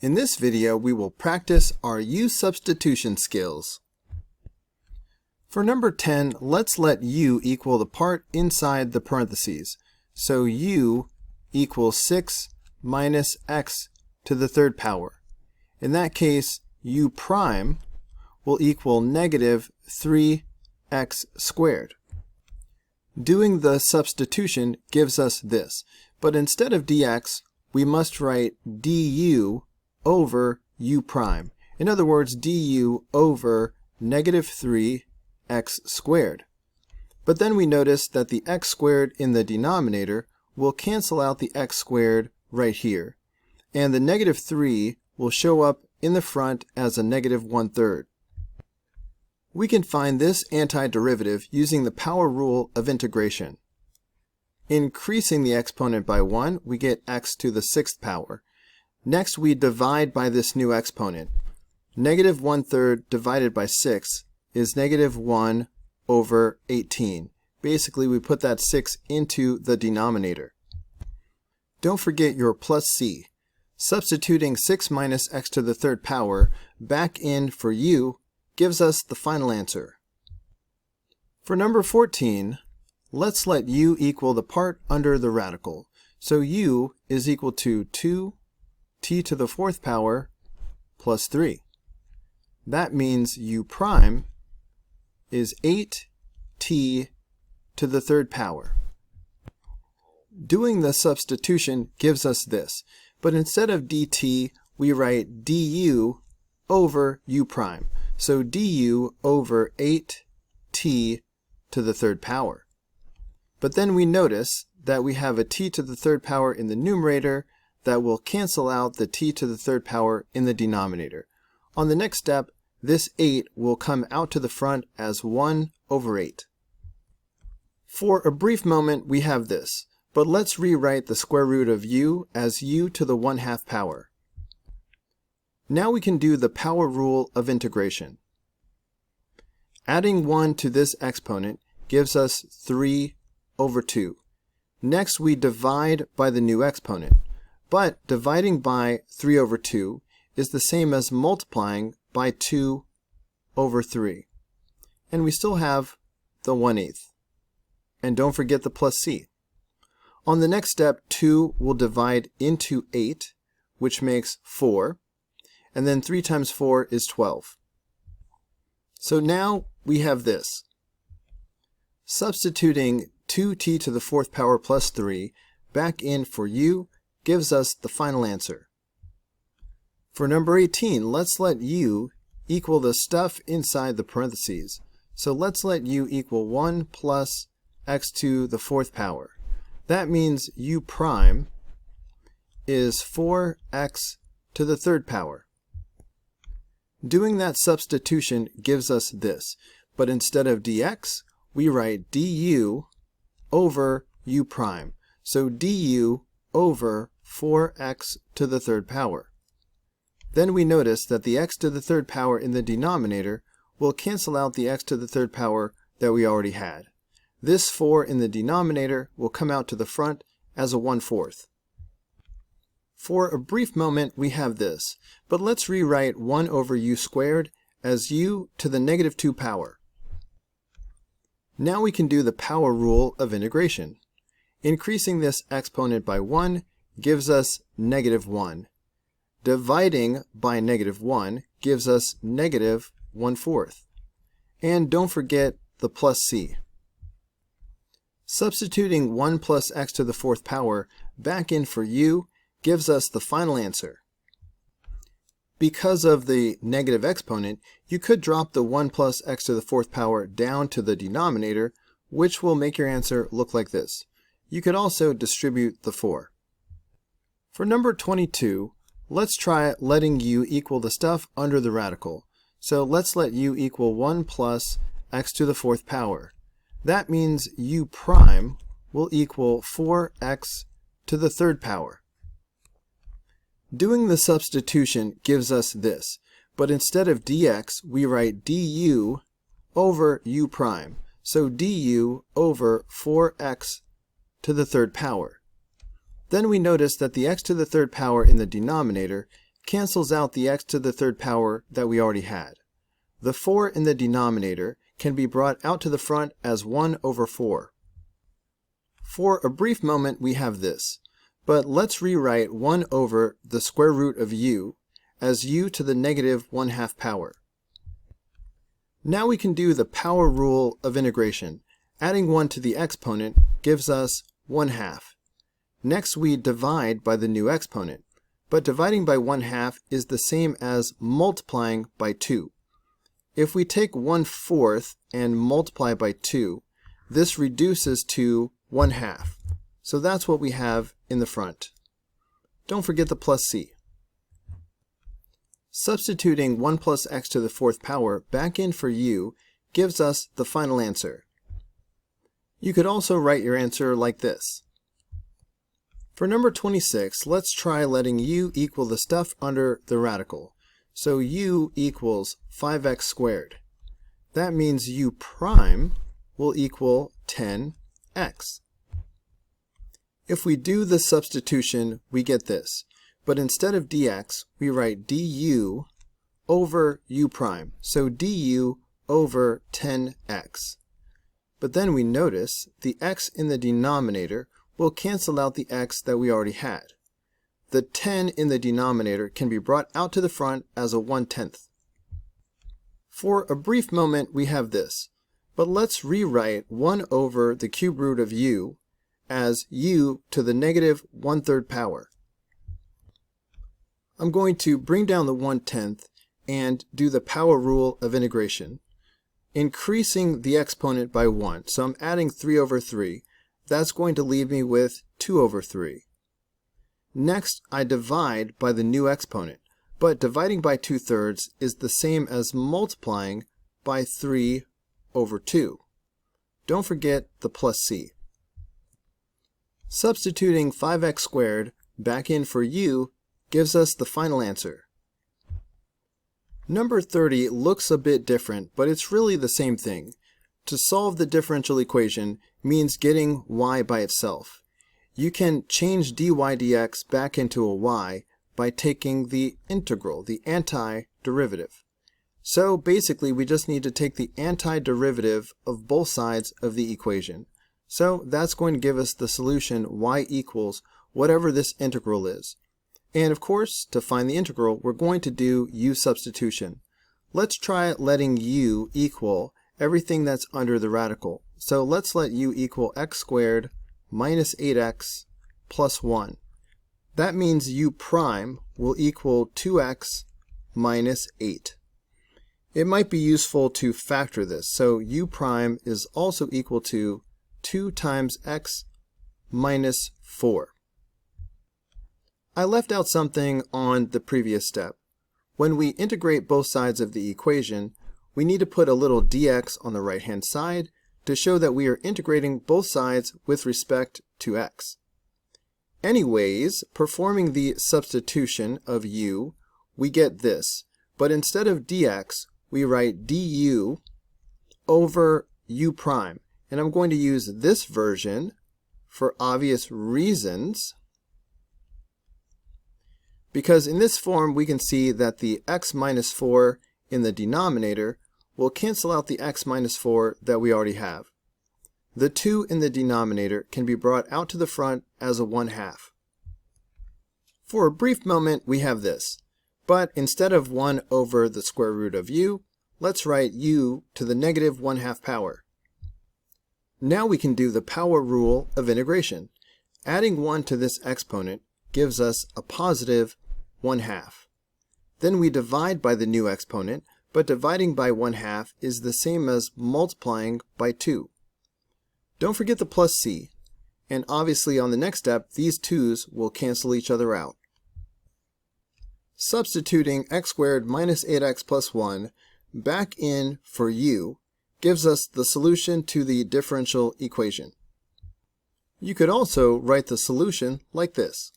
In this video, we will practice our u-substitution skills. For number 10, let's let u equal the part inside the parentheses. So u equals 6 minus x to the third power. In that case, u prime will equal negative 3x squared. Doing the substitution gives us this, but instead of dx, we must write du over u prime. In other words, du over negative 3x squared. But then we notice that the x squared in the denominator will cancel out the x squared right here, and the negative 3 will show up in the front as a negative 1/3. We can find this antiderivative using the power rule of integration. Increasing the exponent by 1, we get x to the 6th power. Next, we divide by this new exponent. Negative 1/3 divided by 6 is negative 1 over 18. Basically, we put that 6 into the denominator. Don't forget your plus c. Substituting 6 minus x to the third power back in for u gives us the final answer. For number 14, let's let u equal the part under the radical. So u is equal to 2t to the fourth power plus 3. That means u prime is 8t to the third power. Doing the substitution gives us this, but instead of dt, we write du over u prime. So du over 8t to the third power. But then we notice that we have a t to the third power in the numerator that will cancel out the t to the third power in the denominator. On the next step, this 8 will come out to the front as 1 over 8. For a brief moment, we have this, but let's rewrite the square root of u as u to the 1/2 power. Now we can do the power rule of integration. Adding 1 to this exponent gives us 3 over 2. Next, we divide by the new exponent. But dividing by 3 over 2 is the same as multiplying by 2 over 3. And we still have the 1/8. And don't forget the plus c. On the next step, 2 will divide into 8, which makes 4. And then 3 times 4 is 12. So now we have this. Substituting 2t to the fourth power plus 3 back in for u gives us the final answer. For number 18, let's let u equal the stuff inside the parentheses. So let's let u equal 1 plus x to the fourth power. That means u prime is 4x to the third power. Doing that substitution gives us this, but instead of dx, we write du over u prime. So du over 4x to the third power. Then we notice that the x to the third power in the denominator will cancel out the x to the third power that we already had. This 4 in the denominator will come out to the front as a 1/4. For a brief moment, we have this, but let's rewrite 1 over u squared as u to the negative 2 power. Now we can do the power rule of integration. Increasing this exponent by 1 gives us negative 1. Dividing by negative 1 gives us negative 1/4. And don't forget the plus c. Substituting 1 plus x to the fourth power back in for u gives us the final answer. Because of the negative exponent, you could drop the 1 plus x to the fourth power down to the denominator, which will make your answer look like this. You could also distribute the 4. For number 22, let's try letting u equal the stuff under the radical. So let's let u equal 1 plus x to the fourth power. That means u prime will equal 4x to the third power. Doing the substitution gives us this, but instead of dx, we write du over u prime. So du over 4x to the third power. Then we notice that the x to the third power in the denominator cancels out the x to the third power that we already had. The 4 in the denominator can be brought out to the front as 1 over 4. For a brief moment we have this, but let's rewrite 1 over the square root of u as u to the negative 1/2 power. Now we can do the power rule of integration. Adding 1 to the exponent gives us 1/2. Next we divide by the new exponent, but dividing by 1/2 is the same as multiplying by 2. If we take 1/4 and multiply by 2, this reduces to 1/2. So that's what we have in the front. Don't forget the plus c. Substituting 1 plus x to the 4th power back in for u gives us the final answer. You could also write your answer like this. For number 26, let's try letting u equal the stuff under the radical. So u equals 5x squared. That means u prime will equal 10x. If we do the substitution, we get this. But instead of dx, we write du over u prime. So du over 10x. But then we notice the x in the denominator will cancel out the x that we already had. The 10 in the denominator can be brought out to the front as a 1/10. For a brief moment we have this, but let's rewrite 1 over the cube root of u as u to the negative 1/3 power. I'm going to bring down the 1/10 and do the power rule of integration, increasing the exponent by 1. So I'm adding 3 over 3. That's going to leave me with 2 over 3. Next, I divide by the new exponent, but dividing by 2/3 is the same as multiplying by 3 over 2. Don't forget the plus c. Substituting 5x squared back in for u gives us the final answer. Number 30 looks a bit different, but it's really the same thing. To solve the differential equation means getting y by itself. You can change dy dx back into a y by taking the integral, the antiderivative. So basically we just need to take the antiderivative of both sides of the equation. So that's going to give us the solution y equals whatever this integral is. And of course, to find the integral, we're going to do u-substitution. Let's try letting u equal everything that's under the radical. So let's let u equal x squared minus 8x plus 1. That means u prime will equal 2x minus 8. It might be useful to factor this. So u prime is also equal to 2 times x minus 4. I left out something on the previous step. When we integrate both sides of the equation, we need to put a little dx on the right-hand side to show that we are integrating both sides with respect to x. Anyways, performing the substitution of u, we get this. But instead of dx, we write du over u prime. And I'm going to use this version for obvious reasons, because in this form we can see that the x minus 4 in the denominator will cancel out the x minus 4 that we already have. The 2 in the denominator can be brought out to the front as a 1/2. For a brief moment we have this, but instead of 1 over the square root of u, let's write u to the negative 1/2 power. Now we can do the power rule of integration. Adding 1 to this exponent gives us a positive 1/2. Then we divide by the new exponent, but dividing by 1/2 is the same as multiplying by 2. Don't forget the plus c, and obviously on the next step these 2's will cancel each other out. Substituting x squared minus 8x plus 1 back in for u gives us the solution to the differential equation. You could also write the solution like this.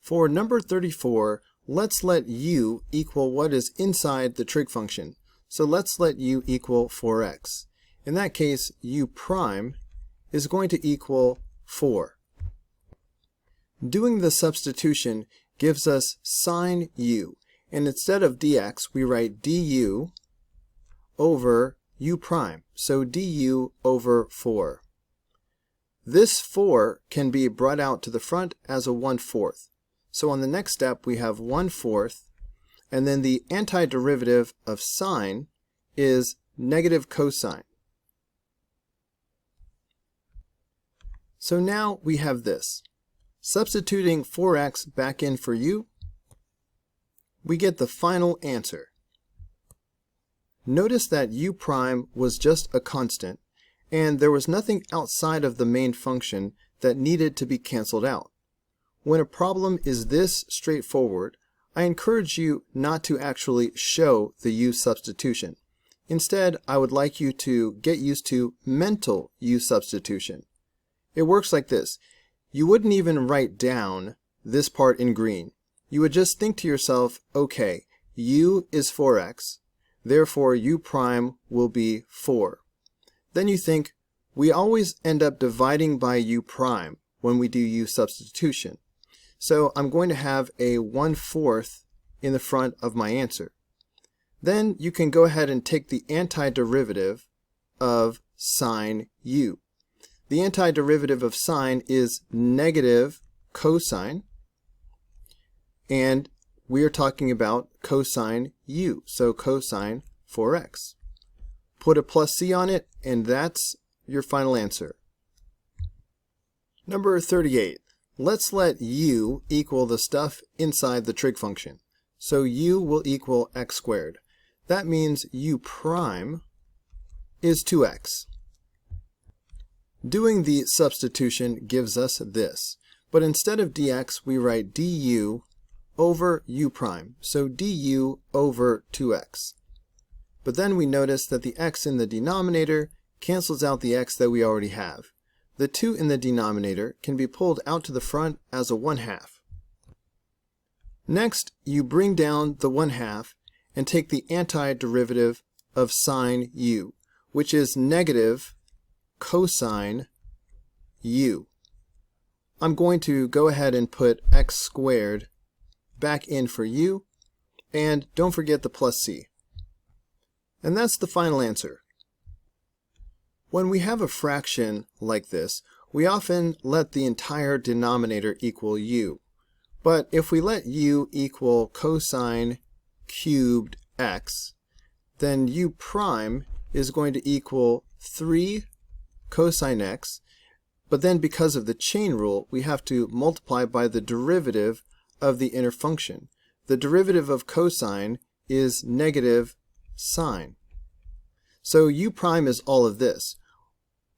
For number 34, let's let u equal what is inside the trig function. So let's let u equal 4x. In that case, u prime is going to equal 4. Doing the substitution gives us sine u. And instead of dx, we write du over u prime. So du over 4. This 4 can be brought out to the front as a 1/4. So on the next step, we have 1/4, and then the antiderivative of sine is negative cosine. So now we have this. Substituting 4x back in for u, we get the final answer. Notice that u prime was just a constant, and there was nothing outside of the main function that needed to be canceled out. When a problem is this straightforward, I encourage you not to actually show the u-substitution. Instead, I would like you to get used to mental u-substitution. It works like this. You wouldn't even write down this part in green. You would just think to yourself, okay, u is 4x, therefore u prime will be 4. Then you think, we always end up dividing by u prime when we do u-substitution. So I'm going to have a 1/4 in the front of my answer. Then you can go ahead and take the antiderivative of sine u. The antiderivative of sine is negative cosine, and we are talking about cosine u, so cosine 4x. Put a plus c on it, and that's your final answer. Number 38. Let's let u equal the stuff inside the trig function. So u will equal x squared. That means u prime is 2x. Doing the substitution gives us this, but instead of dx, we write du over u prime, so du over 2x. But then we notice that the x in the denominator cancels out the x that we already have. The 2 in the denominator can be pulled out to the front as a 1/2. Next, you bring down the 1/2 and take the antiderivative of sine u, which is negative cosine u. I'm going to go ahead and put x squared back in for u, and don't forget the plus c. And that's the final answer. When we have a fraction like this, we often let the entire denominator equal u. But if we let u equal cosine cubed x, then u prime is going to equal 3 cosine x, but then because of the chain rule, we have to multiply by the derivative of the inner function. The derivative of cosine is negative sine. So u prime is all of this.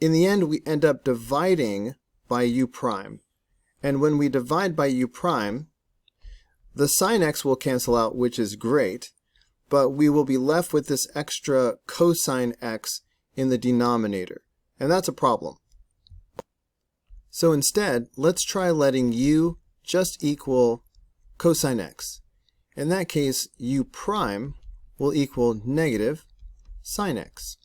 In the end, we end up dividing by u prime. And when we divide by u prime, the sine x will cancel out, which is great, but we will be left with this extra cosine x in the denominator. And that's a problem. So instead, let's try letting u just equal cosine x. In that case, u prime will equal negative sine x.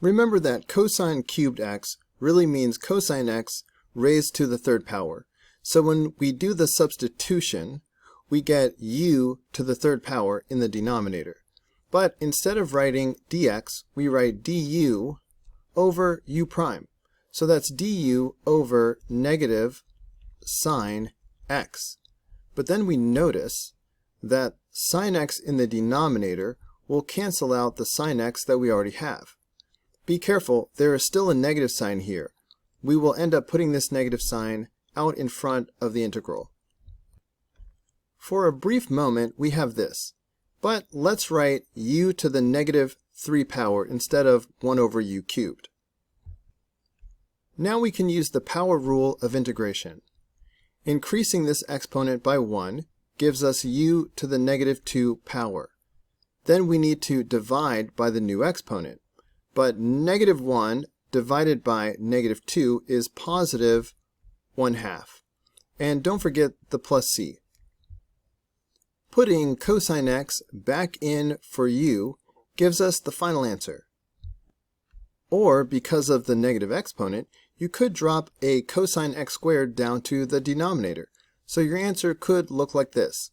Remember that cosine cubed x really means cosine x raised to the 3rd power. So when we do the substitution, we get u to the 3rd power in the denominator. But instead of writing dx, we write du over u prime. So that's du over negative sine x. But then we notice that sine x in the denominator will cancel out the sine x that we already have. Be careful, there is still a negative sign here. We will end up putting this negative sign out in front of the integral. For a brief moment, we have this. But let's write u to the negative 3 power instead of 1 over u cubed. Now we can use the power rule of integration. Increasing this exponent by 1 gives us u to the negative 2 power. Then we need to divide by the new exponent. But negative 1 divided by negative 2 is positive 1/2. And don't forget the plus c. Putting cosine x back in for u gives us the final answer. Or, because of the negative exponent, you could drop a cosine x squared down to the denominator. So your answer could look like this.